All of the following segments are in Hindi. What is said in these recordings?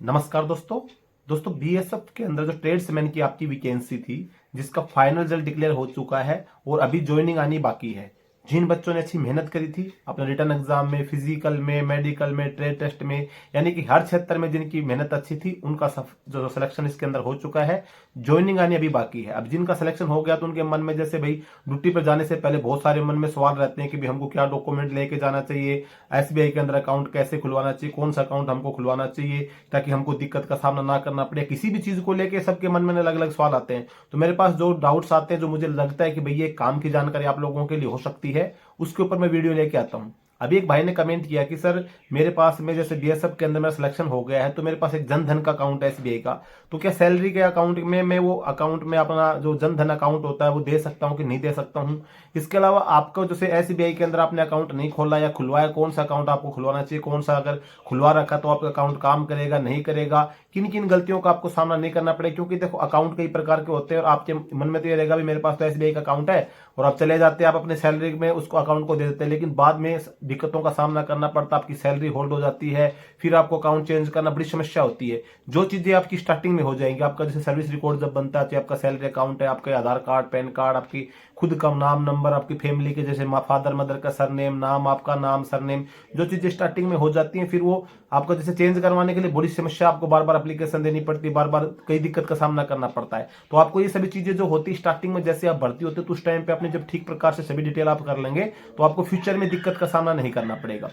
नमस्कार दोस्तों बीएसएफ के अंदर जो ट्रेड्समैन की आपकी वैकेंसी थी जिसका फाइनल रिजल्ट डिक्लेयर हो चुका है और अभी ज्वाइनिंग आनी बाकी है। जिन बच्चों ने अच्छी मेहनत करी थी अपने रिटर्न एग्जाम में, फिजिकल में, मेडिकल में, ट्रेड टेस्ट में, यानी कि हर क्षेत्र में जिनकी मेहनत अच्छी थी उनका जो सिलेक्शन इसके अंदर हो चुका है। ज्वाइनिंग आनी अभी बाकी है। अब जिनका सिलेक्शन हो गया तो उनके मन में जैसे भाई ड्यूटी पर जाने से पहले बहुत सारे मन में सवाल रहते हैं कि भाई हमको क्या डॉक्यूमेंट लेके जाना चाहिए, एसबीआई के अंदर अकाउंट कैसे खुलवाना चाहिए, कौन सा अकाउंट हमको खुलवाना चाहिए ताकि हमको दिक्कत का सामना ना करना पड़े। किसी भी चीज को लेके सबके मन में अलग अलग सवाल आते हैं। तो मेरे पास जो डाउट्स आते हैं, जो मुझे लगता है कि भाई ये काम की जानकारी आप लोगों के लिए हो सकती है, उसके ऊपर मैं वीडियो लेके आता हूं। अभी एक भाई ने कमेंट किया कि सर मेरे पास में जैसे बीएसएफ के अंदर मेरा सिलेक्शन हो गया है तो मेरे पास एक जन धन का अकाउंट है एसबीआई का, तो क्या सैलरी के अकाउंट में मैं वो अकाउंट में अपना जो जन धन अकाउंट होता है वो दे सकता हूं कि नहीं दे सकता हूं। इसके अलावा आपको जैसे एसबीआई के अंदर आपने अकाउंट नहीं खोला या खुलवाया, कौन सा अकाउंट आपको खुलवाना चाहिए, कौन सा अगर खुलवा रखा तो आपका अकाउंट काम करेगा नहीं करेगा, किन किन गलतियों का आपको सामना नहीं करना पड़ेगा। क्योंकि देखो अकाउंट कई प्रकार के होते हैं और आपके मन में तो ये रहेगा भी मेरे पास तो एसबीआई का अकाउंट है और आप चले जाते हैं, आप अपने सैलरी में उसको अकाउंट को दे देते हैं, लेकिन बाद में दिक्कतों का सामना करना पड़ता है, आपकी सैलरी होल्ड हो जाती है, फिर आपको अकाउंट चेंज करना बड़ी समस्या होती है। जो चीजें आपकी स्टार्टिंग में हो जाएंगी, आपका जैसे सर्विस रिकॉर्ड जब बनता है, आपका सैलरी अकाउंट है, आपका आधार कार्ड, पैन कार्ड, आपकी खुद का नाम नंबर, आपकी फैमिली के जैसे फादर मदर का सरनेम, नाम, आपका नाम सरनेम, जो चीजें स्टार्टिंग में हो जाती हैं फिर वो आपको जैसे चेंज करवाने के लिए बड़ी समस्या, आपको बार बार एप्लीकेशन देनी पड़ती है, बार बार कई दिक्कत का सामना करना पड़ता है। तो आपको ये सभी चीजें जो होती है स्टार्टिंग में जैसे आप भर्ती होते तो उस टाइम पे अपने जब ठीक प्रकार से सभी डिटेल आप कर लेंगे तो आपको फ्यूचर में दिक्कत का सामना नहीं करना पड़ेगा।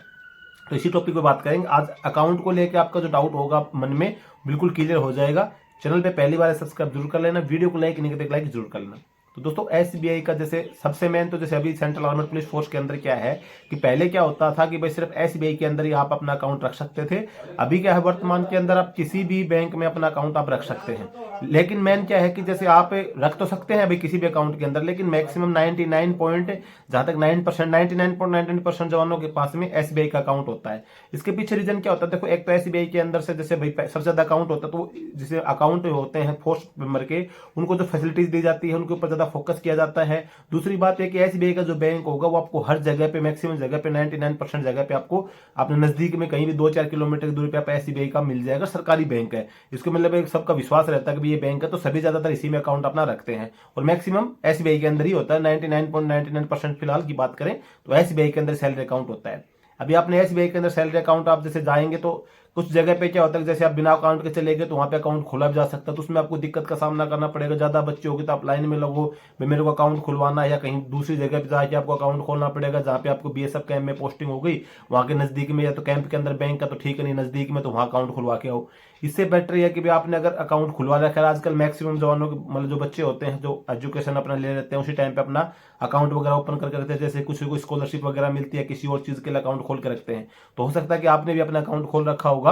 तो इसी टॉपिक पे बात करेंगे आज। अकाउंट को लेकर आपका जो डाउट होगा मन में बिल्कुल क्लियर हो जाएगा। चैनल पे पहली बार सब्सक्राइब जरूर कर लेना, वीडियो को लाइक नहीं करते लाइक जरूर कर लेना। तो दोस्तों एसबीआई का जैसे सबसे मेन तो जैसे अभी सेंट्रल आर्मड पुलिस फोर्स के अंदर क्या है कि पहले क्या होता था कि भाई सिर्फ एसबीआई के अंदर ही आप अपना अकाउंट रख सकते थे। अभी क्या है वर्तमान के अंदर आप किसी भी बैंक में अपना अकाउंट आप रख सकते हैं, लेकिन मेन क्या है कि जैसे आप रख तो सकते हैं भाई किसी भी अकाउंट के अंदर, लेकिन मैक्सिमम 99 पॉइंट जहां तक 9% 99.99% जवानों के पास में एसबीआई का अकाउंट होता है। इसके पीछे रीजन क्या होता है, देखो एक तो एसबीआई के अंदर से जैसे भाई सबसे ज्यादा अकाउंट होता है तो जैसे अकाउंट होते हैं फोर्स मेंबर के, उनको जो फैसिलिटीज दी जाती है उनके ऊपर ज्यादा फोकस किया जाता है। दूसरी बात है कि एसबीआई का जो बैंक होगा वो आपको हर जगह पे मैक्सिमम जगह पे 99% जगह पे आपको अपने नजदीक में कहीं भी 2-4 किलोमीटर की दूरी पे आप एसबीआई का मिल जाएगा, सरकारी बैंक है। इसको मतलब एक सबका विश्वास रहता है कि ये बैंक है तो सभी ज्यादातर इसी में अकाउंट अपना रखते हैं और मैक्सिमम एसबीआई के अंदर ही होता है। 99.99% फिलहाल की बात करें तो एसबीआई के अंदर सैलरी अकाउंट होता है। अभी आपने एसबीआई के अंदर सैलरी अकाउंट आप जैसे जाएंगे तो कुछ जगह पे क्या होता है जैसे आप बिना अकाउंट के चले गए तो वहां पे अकाउंट खोला भी जा सकता है, तो उसमें आपको दिक्कत का सामना करना पड़ेगा। ज्यादा बच्चे होगी तो आप लाइन में लगो, मेरे को अकाउंट खुलवाना है, या कहीं दूसरी जगह पे जाके आपको अकाउंट खोलना पड़ेगा जहां पे आपको बीएसएफ कैंप में पोस्टिंग हो गई, वहां के नजदीक में या तो कैंप के अंदर बैंक का तो ठीक है, नहीं नजदीक में तो वहां अकाउंट खुलवा के आओ। इससे बेटर है कि आपने अगर अकाउंट खुलवा रखा है, आजकल मैक्सिमम जवानों के मतलब जो बच्चे होते हैं जो एजुकेशन अपना ले लेते हैं उसी टाइम पे अपना अकाउंट वगैरह ओपन करके रखते हैं, जैसे कुछ को स्कॉलरशिप वगैरह मिलती है किसी और चीज के लिए अकाउंट खोल के रखते हैं। तो हो सकता है कि आपने भी अपना अकाउंट खोल रखा होगा।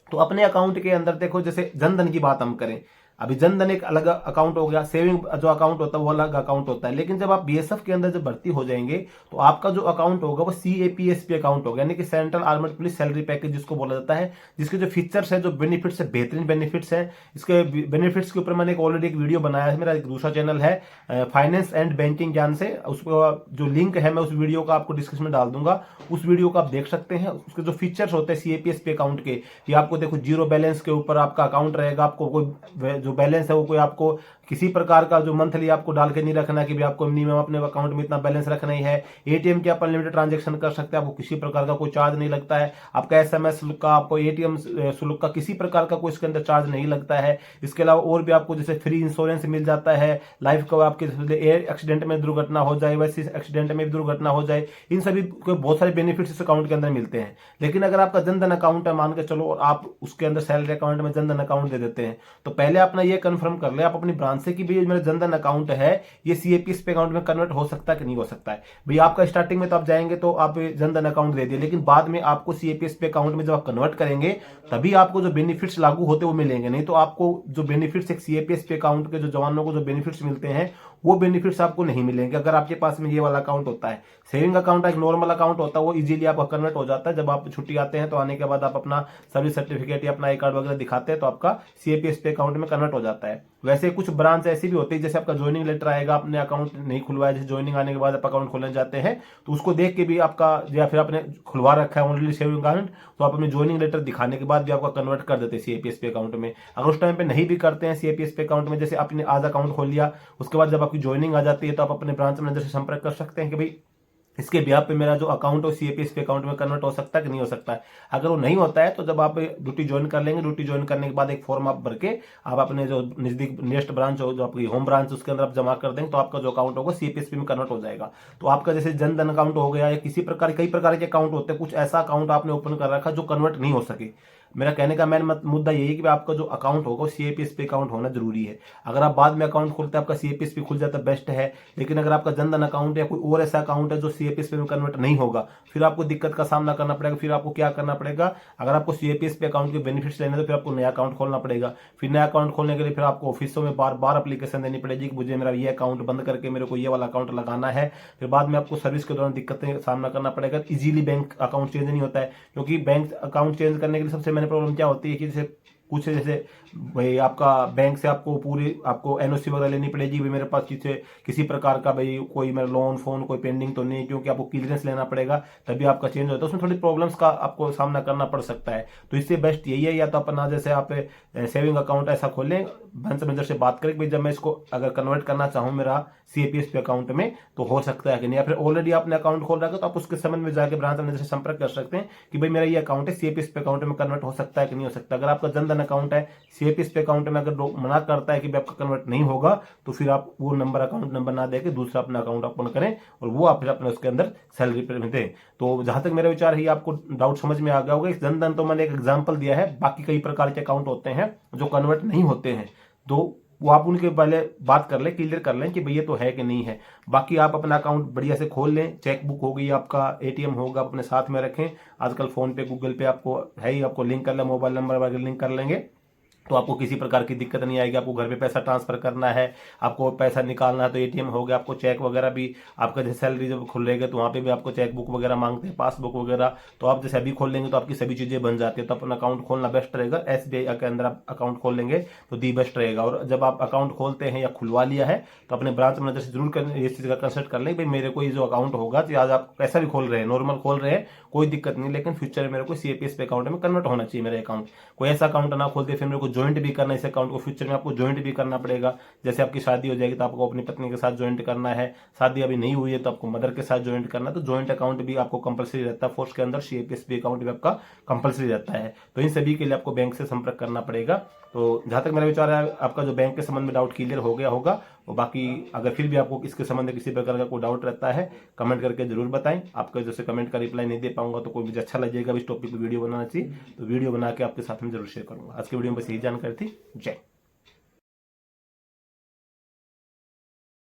तो अपने अकाउंट के अंदर देखो जैसे जनधन की बात हम करें, अभी जनधन एक अलग अकाउंट हो गया, सेविंग जो अकाउंट होता है वो अलग अकाउंट होता है, लेकिन जब आप बीएसएफ के अंदर जब भर्ती हो जाएंगे तो आपका जो अकाउंट होगा वो सीएपीएसपी अकाउंट होगा, यानी कि central armed police salary package जिसको बोला जाता है, जिसके जो फीचर्स है, जो बेनिफिट्स है, बेहतरीन बेनिफिट्स है। इसके बेनिफिट्स के ऊपर मैंने ऑलरेडी एक वीडियो बनाया है, मेरा एक दूसरा चैनल है फाइनेंस एंड बैंकिंग ज्ञान से, उसको जो लिंक है मैं उस वीडियो का आपको डिस्क्रिप्शन में डाल दूंगा, उस वीडियो को आप देख सकते हैं। उसके जो फीचर्स होते हैं सीएपीएसपी अकाउंट के, ये आपको देखो जीरो बैलेंस के ऊपर आपका अकाउंट रहेगा, आपको कोई जो बैलेंस है वो कोई आपको किसी प्रकार का जो मंथली आपको डाल के नहीं रखना कि भी आपको मिनिमम अपने अकाउंट में इतना बैलेंस रखना ही है। एटीएम के आप अनलिमिटेड ट्रांजैक्शन कर सकते हैं, आपको किसी प्रकार का कोई चार्ज नहीं लगता है। आपका एसएमएस शुल्क का, आपको एटीएम शुल्क का किसी प्रकार का कोई इसके अंदर चार्ज नहीं लगता है। इसके अलावा और भी आपको जैसे फ्री इंश्योरेंस मिल जाता है, लाइफ का आपके एयर एक्सीडेंट में दुर्घटना हो जाए, वैसे एक्सीडेंट में भी दुर्घटना हो जाए, इन सभी को बहुत सारे बेनिफिट्स इस अकाउंट के अंदर मिलते हैं। लेकिन अगर आपका जनधन अकाउंट है मान के चलो और आप उसके अंदर सैलरी अकाउंट में जनधन अकाउंट दे देते हैं, तो पहले अपना ये कंफर्म कर ले आप अपनी ब्रांच से कि भाई मेरा जनधन अकाउंट है ये सीएपीएस पे अकाउंट में कन्वर्ट हो सकता है कि नहीं हो सकता है। भाई आपका स्टार्टिंग में तो आप जाएंगे तो आप जनधन अकाउंट दे दिए, लेकिन बाद में आपको सीएपीएस पे अकाउंट में जब आप कन्वर्ट करेंगे तभी आपको जो बेनिफिट्स लागू होते वो मिलेंगे, नहीं तो आपको जो बेनिफिट्स एक सीएपीएस पे अकाउंट के जो जवानों को जो बेनिफिट्स मिलते हैं वो बेनिफिट्स आपको नहीं मिलेंगे अगर आपके पास में ये वाला अकाउंट होता है। सेविंग अकाउंट एक नॉर्मल अकाउंट होता है, वो इजीली आपका कन्वर्ट हो जाता है। जब आप छुट्टी आते हैं तो आने के बाद आप अपना सर्विस सर्टिफिकेट या अपना आई कार्ड वगैरह दिखाते हैं तो आपका सीएपीएस पे अकाउंट में कन्वर्ट हो जाता है। वैसे कुछ ब्रांच ब्रांच ऐसी भी होती है, जैसे आपका ज्वाइनिंग लेटर आएगा, आपने अकाउंट नहीं खुलवाया, जैसे ज्वाइनिंग आने के बाद आप अकाउंट खोलने जाते हैं तो उसको देख के भी आपका, या फिर आपने खुलवा रखा है ऑलरेडी सेविंग अकाउंट, तो आप अपने ज्वाइनिंग लेटर दिखाने के बाद भी आपका कन्वर्ट कर देते हैं सीएपीएसपी अकाउंट में। अगर उस टाइम पे नहीं भी करते हैं सीएपीएसपी अकाउंट में, जैसे आपने आज अकाउंट खोल लिया, उसके बाद जब आपकी ज्वाइनिंग आ जाती है तो आप अपने ब्रांच मैनेजर से संपर्क कर सकते हैं कि भाई इसके ब्याह पे मेरा जो अकाउंट है सीएपीएसपी अकाउंट में कन्वर्ट हो सकता है कि नहीं हो सकता है। अगर वो नहीं होता है तो जब आप ड्यूटी ज्वाइन कर लेंगे, ड्यूटी ज्वाइन करने के बाद एक फॉर्म आप भर के आप अपने जो नजदीक नेक्स्ट ब्रांच हो, जो आपकी होम ब्रांच, उसके अंदर आप जमा कर देंगे तो आपका जो अकाउंट होगा सीएपीएसपी में कन्वर्ट हो जाएगा। तो आपका जैसे जन धन अकाउंट हो गया या किसी प्रकार, कई प्रकार के अकाउंट होते हैं, कुछ ऐसा अकाउंट आपने ओपन कर रखा जो कन्वर्ट नहीं हो सके। मेरा कहने का मेन मुद्दा यही है कि आपका जो अकाउंट होगा सीएपीएसपी अकाउंट होना जरूरी है। अगर आप बाद में अकाउंट खोलते हैं आपका सीएपीएसपी खुल जाता है, बेस्ट है। लेकिन अगर आपका जनधन अकाउंट या कोई और ऐसा अकाउंट है जो सीएपीएसपी में कन्वर्ट नहीं होगा, फिर आपको दिक्कत का सामना करना पड़ेगा। फिर आपको क्या करना पड़ेगा, अगर आपको सीएपीएसपी अकाउंट के बेनिफिट्स लेने तो फिर आपको नया अकाउंट खोलना पड़ेगा। फिर नया अकाउंट खोलने के लिए फिर आपको ऑफिसों में बार बार एप्लीकेशन देनी पड़ेगी कि मुझे मेरा ये अकाउंट बंद करके मेरे को ये वाला अकाउंट लगाना है। फिर बाद में आपको सर्विस के दौरान दिक्कतें सामना करना पड़ेगा। इजीली बैंक अकाउंट चेंज नहीं होता है, क्योंकि बैंक अकाउंट चेंज करने के लिए सबसे मैंने प्रॉब्लम क्या होती है कि जैसे कुछ, जैसे भाई आपका बैंक से आपको पूरी आपको एनओसी वगैरह लेनी पड़ेगी, भाई मेरे पास किसी प्रकार का भाई कोई मेरा लोन फोन कोई पेंडिंग तो नहीं, क्योंकि आपको क्लियरेंस लेना पड़ेगा तभी आपका चेंज होता है। उसमें थोड़ी प्रॉब्लम्स का आपको सामना करना पड़ सकता है। तो इससे बेस्ट यही है, या तो अपना जैसे आप सेविंग अकाउंट ऐसा खोलें, बैंक मैनेजर से बात करें भाई जब मैं इसको अगर कन्वर्ट करना चाहूँ मेरा सीएपीएसपी अकाउंट में तो हो सकता है कि नहीं, या फिर ऑलरेडी आपने अकाउंट खोल रखा है तो आप उसके संबंध में जाकर ब्रांच मैनेजर से संपर्क कर सकते हैं कि भाई मेरा ये अकाउंट है सीएपीएसपी अकाउंट में कन्वर्ट हो सकता है कि नहीं हो सकता। अगर आपका जनधन अकाउंट है, सीएपीएसपी अकाउंट में अगर मना करता है कि आपका कन्वर्ट नहीं होगा, तो फिर आप वो नंबर अकाउंट नंबर ना देके दूसरा अपना अकाउंट ओपन करें और वो आप फिर अपने उसके अंदर सैलरी पे दें। तो जहां तक मेरा विचार है, आपको डाउट समझ में आ गया होगा। इस जनधन तो मैंने एक एग्जांपल दिया है, बाकी कई प्रकार के अकाउंट होते हैं जो कन्वर्ट नहीं होते हैं, तो वो आप उनके पहले बात कर लें, क्लियर कर लें कि भैया तो है कि नहीं है। बाकी आप अपना अकाउंट बढ़िया से खोल लें, चेकबुक हो गई आपका, एटीएम होगा, अपने साथ में रखें। आजकल फोन पे गूगल पे आपको है ही, आपको लिंक कर लें, मोबाइल नंबर वगैरह लिंक कर लेंगे तो आपको किसी प्रकार की दिक्कत नहीं आएगी। आपको घर पे पैसा ट्रांसफर करना है, आपको पैसा निकालना है तो एटीएम हो गया, आपको चेक वगैरह भी, आपका जैसे सैलरी जब खुल रहेगा तो वहाँ पे भी आपको चेक बुक वगैरह मांगते हैं, पासबुक वगैरह, तो आप जैसे अभी खोल लेंगे तो आपकी सभी चीजें बन जाती है। तो अपना अकाउंट खोलना बेस्ट रहेगा। एसबीआई के अंदर आप अकाउंट खोल लेंगे तो दी बेस्ट रहेगा। और जब आप अकाउंट खोलते हैं या खुलवा लिया है तो अपने ब्रांच मैनेजर से जरूर इस चीज का कंसल्ट कर लें, भाई मेरे को ये जो अकाउंट होगा, तो आज आप कैसा भी खोल रहे हैं, नॉर्मल खोल रहे हैं, कोई दिक्कत नहीं, लेकिन फ्यूचर में मेरे को सीएपीएसपी अकाउंट में कन्वर्ट होना चाहिए मेरा अकाउंट। कोई ऐसा अकाउंट ना खोलते फिर मेरे को ज्वाइंट भी करना इस अकाउंट को, फ्यूचर में आपको ज्वाइंट भी करना पड़ेगा। जैसे आपकी शादी हो जाएगी तो आपको अपनी पत्नी के साथ ज्वाइंट करना है, शादी अभी नहीं हुई है तो आपको मदर के साथ ज्वाइंट करना है, तो ज्वाइंट अकाउंट भी आपको कंपलसरी रहता है। फोर्स के अंदर सीएपीएसपी अकाउंट भी आपका कंपलसरी रहता है। तो इन सभी के लिए आपको बैंक से संपर्क करना पड़ेगा। तो जहां तक मेरा विचार है, आपका जो बैंक के संबंध में डाउट क्लियर हो गया होगा। और बाकी अगर फिर भी आपको इसके संबंध में किसी प्रकार का कोई डाउट रहता है, कमेंट करके जरूर बताएं। आपका जैसे कमेंट का रिप्लाई नहीं दे पाऊंगा तो कोई मुझे अच्छा लगेगा इस टॉपिक पर वीडियो बनाना चाहिए, तो वीडियो बना के आपके साथ में जरूर शेयर करूंगा। आज के वीडियो में बस यही जानकारी थी। जय